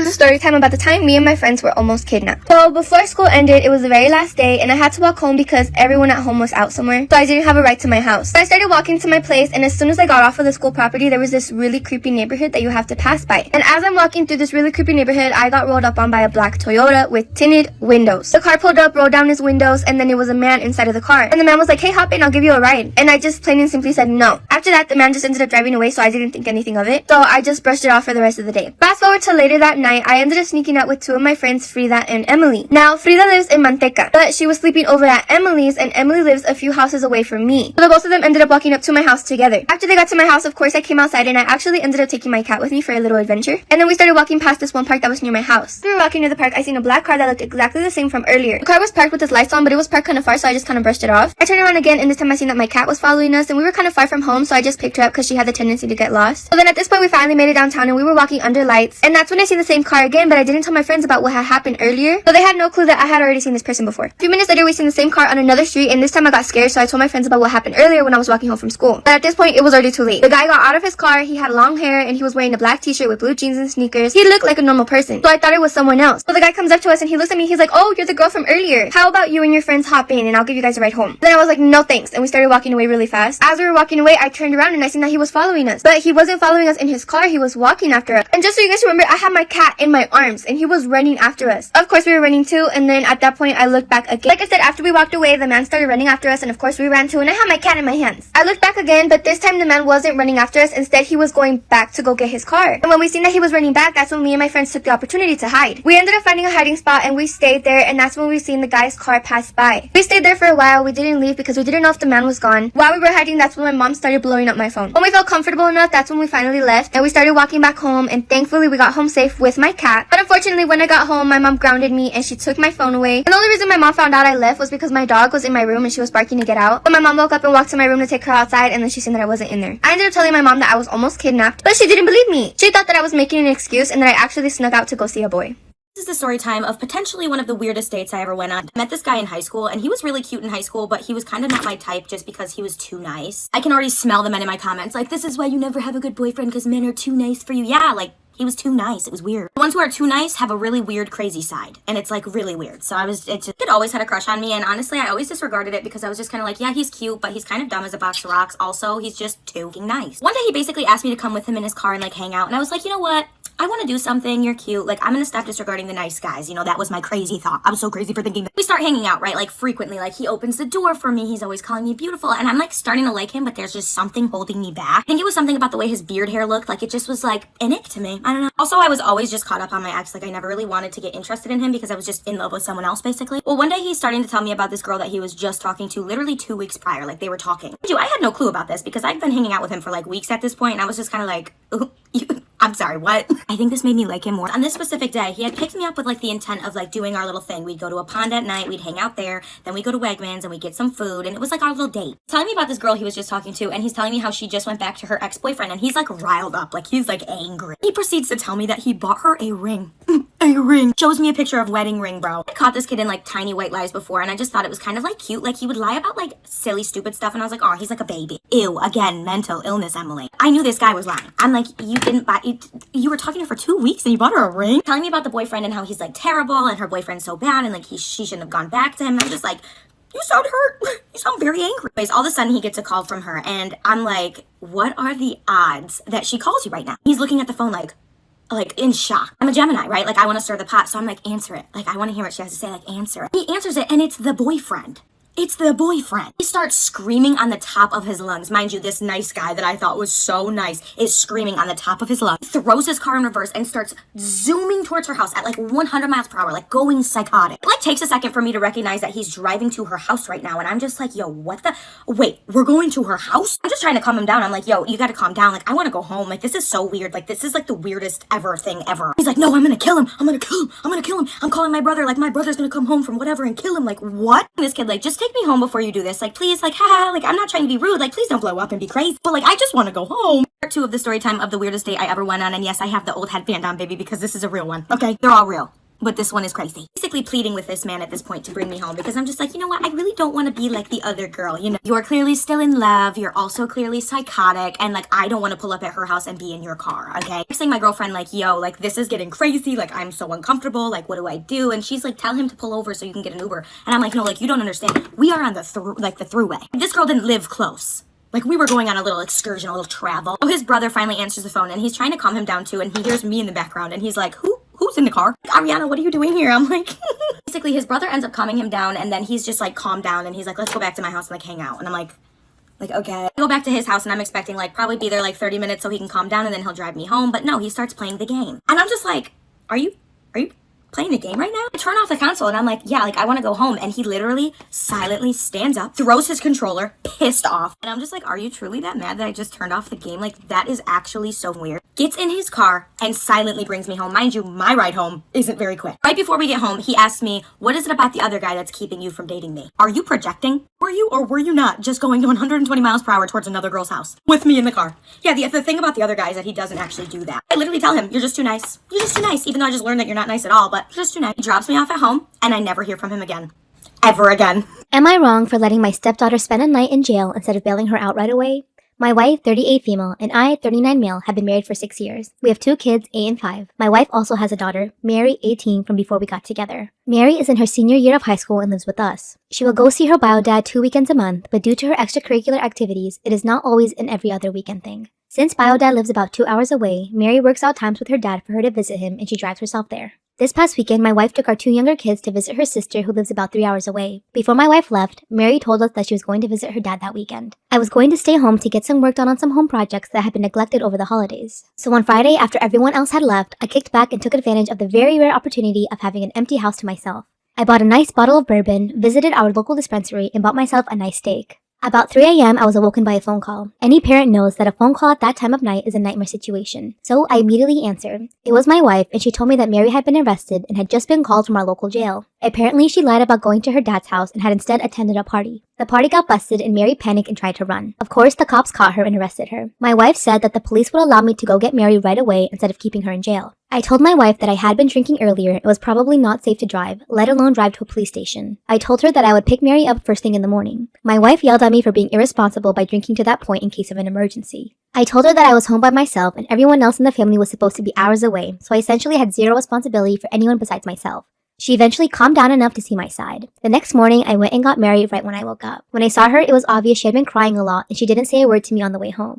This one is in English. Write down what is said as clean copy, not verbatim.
a story time about the time me and my friends were almost kidnapped. So before school ended, it was the very last day and I had to walk home because everyone at home was out somewhere. So I didn't have a ride to my house. So I started walking to my place, and as soon as I got off of the school property, there was this really creepy neighborhood that you have to pass by. And as I'm walking through this really creepy neighborhood, I got rolled up on by a black Toyota with tinted windows. The car pulled up, rolled down his windows, and then it was a man inside of the car. And the man was like, "Hey, hop in, I'll give you a ride." And I just plain and simply said no. After that, the man just ended up driving away, so I didn't think anything of it. So I just brushed it off for the rest of the day. Fast forward to later that night, I ended up sneaking out with two of my friends, Frida and Emily. Now, Frida lives in Manteca, but she was sleeping over at Emily's, and Emily lives a few houses away from me. So the both of them ended up walking up to my house together. After they got to my house, of course, I came outside, and I actually ended up taking my cat with me for a little adventure. And then we started walking past this one park that was near my house. As we were walking near the park, I seen a black car that looked exactly the same from earlier. The car was parked with its lights on, but it was parked kind of far, so I just kind of brushed it off. I turned around again, and this time I seen that my cat was following us, and we were kind of far from home, so I just picked her up because she had the tendency to get lost. So then at this point, we finally made it downtown, and we were walking under lights, and that's when I seen the same car again, but I didn't tell my friends about what had happened earlier, so they had no clue that I had already seen this person before. A few minutes later, we seen the same car on another street, and this time I got scared, so I told my friends about what happened earlier when I was walking home from school. But at this point, it was already too late. The guy got out of his car, he had long hair, and he was wearing a black t-shirt with blue jeans and sneakers. He looked like a normal person, so I thought it was someone else. So the guy comes up to us, and he looks at me, he's like, "Oh, you're the girl from earlier. How about you and your friends hop in, and I'll give you guys a ride home?" Then I was like, "No thanks," and we started walking away really fast. As we were walking away, I turned around, and I seen that he was following us. But he wasn't following us in his car, he was walking after us. And just so you guys remember, I had my cat in my arms, and he was running after us. Of course, we were running too, and then at that point, I looked back again. Like I said, after we walked away, the man started running after us, and of course, we ran too, and I had my cat in my hands. I looked back again, but this time the man wasn't running after us. Instead, he was going back to go get his car. And when we seen that he was running back, that's when me and my friends took the opportunity to hide. We ended up finding a hiding spot, and we stayed there, and that's when we seen the guy's car pass by. We stayed there for a while. We didn't leave because we didn't know if the man was gone. While we were hiding, that's when my mom started blowing up my phone. When we felt comfortable enough, that's when we finally left, and we started walking back home, and thankfully we got home safe with my cat. But unfortunately, when I got home, my mom grounded me, and she took my phone away. And the only reason my mom found out I left was because my dog was in my room, and she was barking to get out. So my mom woke up and walked to my room to take her outside, and then she seen that I wasn't in there. I ended up telling my mom that I was almost kidnapped, but she didn't believe me. She thought that I was making an excuse and that I actually snuck out to go see a boy. This is the story time of potentially one of the weirdest dates I ever went on. I met this guy in high school, and he was really cute in high school, but he was kind of not my type just because he was too nice. I can already smell the men in my comments, like, "This is why you never have a good boyfriend, because men are too nice for you." Yeah, like, he was too nice. It was weird. The ones who are too nice have a really weird, crazy side, and it's like really weird. So it always had a crush on me, and honestly, I always disregarded it because I was just kind of like, yeah, he's cute, but he's kind of dumb as a box of rocks. Also, he's just too nice. One day, he basically asked me to come with him in his car and like hang out, and I was like, you know what? I want to do something. You're cute. Like, I'm going to stop disregarding the nice guys. You know, that was my crazy thought. I was so crazy for thinking that. We start hanging out, right? Like, frequently. Like, he opens the door for me. He's always calling me beautiful. And I'm, like, starting to like him, but there's just something holding me back. I think it was something about the way his beard hair looked. Like, it just was, like, an ick to me. I don't know. Also, I was always just caught up on my ex. Like, I never really wanted to get interested in him because I was just in love with someone else, basically. Well, one day he's starting to tell me about this girl that he was just talking to literally 2 weeks prior. Like, they were talking. I had no clue about this because I've been hanging out with him for, like, weeks at this point, and I was just kind of like, ooh, I'm sorry, what? I think this made me like him more. On this specific day, he had picked me up with like the intent of like doing our little thing. We'd go to a pond at night, we'd hang out there, then we'd go to Wegmans and we'd get some food, and it was like our little date. Telling me about this girl he was just talking to, and he's telling me how she just went back to her ex-boyfriend, and he's like riled up, like he's like angry. He proceeds to tell me that he bought her a ring. A ring. Shows me a picture of wedding ring, bro. I caught this kid in like tiny white lies before, and I just thought it was kind of like cute. Like he would lie about like silly, stupid stuff, and I was like, oh, he's like a baby. Ew, again, mental illness, Emily. I knew this guy was lying. I'm like, you didn't buy it. You were talking to her for 2 weeks and you bought her a ring? Telling me about the boyfriend and how he's like terrible and her boyfriend's so bad and like she shouldn't have gone back to him. And I'm just like, you sound hurt. You sound very angry. Anyways, all of a sudden he gets a call from her, and I'm like, what are the odds that she calls you right now? He's looking at the phone like in shock. I'm a Gemini, right? Like I want to stir the pot, so I'm like, answer it. Like I want to hear what she has to say, like answer it. He answers it, and it's the boyfriend. It's the boyfriend. He starts screaming on the top of his lungs. Mind you, this nice guy that I thought was so nice is screaming on the top of his lungs. He throws his car in reverse and starts zooming towards her house at like 100 miles per hour, like going psychotic. It like takes a second for me to recognize that he's driving to her house right now, and I'm just like, yo, what the? Wait, we're going to her house? I'm just trying to calm him down. I'm like, yo, you gotta calm down. Like, I want to go home. Like, this is so weird. Like, this is like the weirdest ever thing ever. He's like, no, I'm gonna kill him. I'm gonna kill him. I'm gonna kill him. I'm calling my brother. Like, my brother's gonna come home from whatever and kill him. Like, what? And this kid, like, just take me home before you do this. Like, please, like, haha, like, I'm not trying to be rude. Like, please don't blow up and be crazy. But, like, I just want to go home. Part 2 of the story time of the weirdest date I ever went on. And yes, I have the old headband on, baby, because this is a real one. Okay? They're all real. but this one is crazy. Basically pleading with this man at this point to bring me home because I'm just like, you know what? I really don't want to be like the other girl. You know, you're clearly still in love. You're also clearly psychotic. And like, I don't want to pull up at her house and be in your car. Okay. I'm saying my girlfriend like, yo, like this is getting crazy. Like I'm so uncomfortable. Like, what do I do? And she's like, tell him to pull over so you can get an Uber. And I'm like, no, like you don't understand. We are on the throughway. This girl didn't live close. Like, we were going on a little excursion, a little travel. So his brother finally answers the phone, and he's trying to calm him down, too, and he hears me in the background, and he's like, who's in the car? Ariana, what are you doing here? I'm like... Basically, his brother ends up calming him down, and then he's just, like, calmed down, and he's like, let's go back to my house and, like, hang out. And I'm like, okay. I go back to his house, and I'm expecting, like, probably be there, like, 30 minutes so he can calm down, and then he'll drive me home. But no, he starts playing the game. And I'm just like, are you playing the game right now? I turn off the console and I'm like, yeah, like I want to go home. And he literally silently stands up, throws his controller, pissed off. And I'm just like, are you truly that mad that I just turned off the game? Like that is actually so weird. Gets in his car and silently brings me home. Mind you, my ride home isn't very quick. Right before we get home, he asked me, what is it about the other guy that's keeping you from dating me? Are you projecting? Were you or were you not just going to 120 miles per hour towards another girl's house with me in the car? Yeah, the thing about the other guy is that he doesn't actually do that. I literally tell him, you're just too nice. You're just too nice, even though I just learned that you're not nice at all, but you're just too nice. He drops me off at home and I never hear from him again. Ever again. Am I wrong for letting my stepdaughter spend a night in jail instead of bailing her out right away? My wife, 38 female, and I, 39 male, have been married for 6 years. We have 2 kids, 8 and 5. My wife also has a daughter, Mary, 18, from before we got together. Mary is in her senior year of high school and lives with us. She will go see her bio dad 2 weekends a month, but due to her extracurricular activities, it is not always an every other weekend thing. Since bio dad lives about 2 hours away, Mary works out times with her dad for her to visit him, and she drives herself there. This past weekend, my wife took our 2 younger kids to visit her sister who lives about 3 hours away. Before my wife left, Mary told us that she was going to visit her dad that weekend. I was going to stay home to get some work done on some home projects that had been neglected over the holidays. So on Friday, after everyone else had left, I kicked back and took advantage of the very rare opportunity of having an empty house to myself. I bought a nice bottle of bourbon, visited our local dispensary, and bought myself a nice steak. About 3 a.m., I was awoken by a phone call. Any parent knows that a phone call at that time of night is a nightmare situation. So I immediately answered. It was my wife, and she told me that Mary had been arrested and had just been called from our local jail. Apparently, she lied about going to her dad's house and had instead attended a party. The party got busted and Mary panicked and tried to run. Of course, the cops caught her and arrested her. My wife said that the police would allow me to go get Mary right away instead of keeping her in jail. I told my wife that I had been drinking earlier and was probably not safe to drive, let alone drive to a police station. I told her that I would pick Mary up first thing in the morning. My wife yelled at me for being irresponsible by drinking to that point in case of an emergency. I told her that I was home by myself and everyone else in the family was supposed to be hours away, so I essentially had zero responsibility for anyone besides myself. She eventually calmed down enough to see my side. The next morning, I went and got Mary right when I woke up. When I saw her, it was obvious she had been crying a lot and she didn't say a word to me on the way home.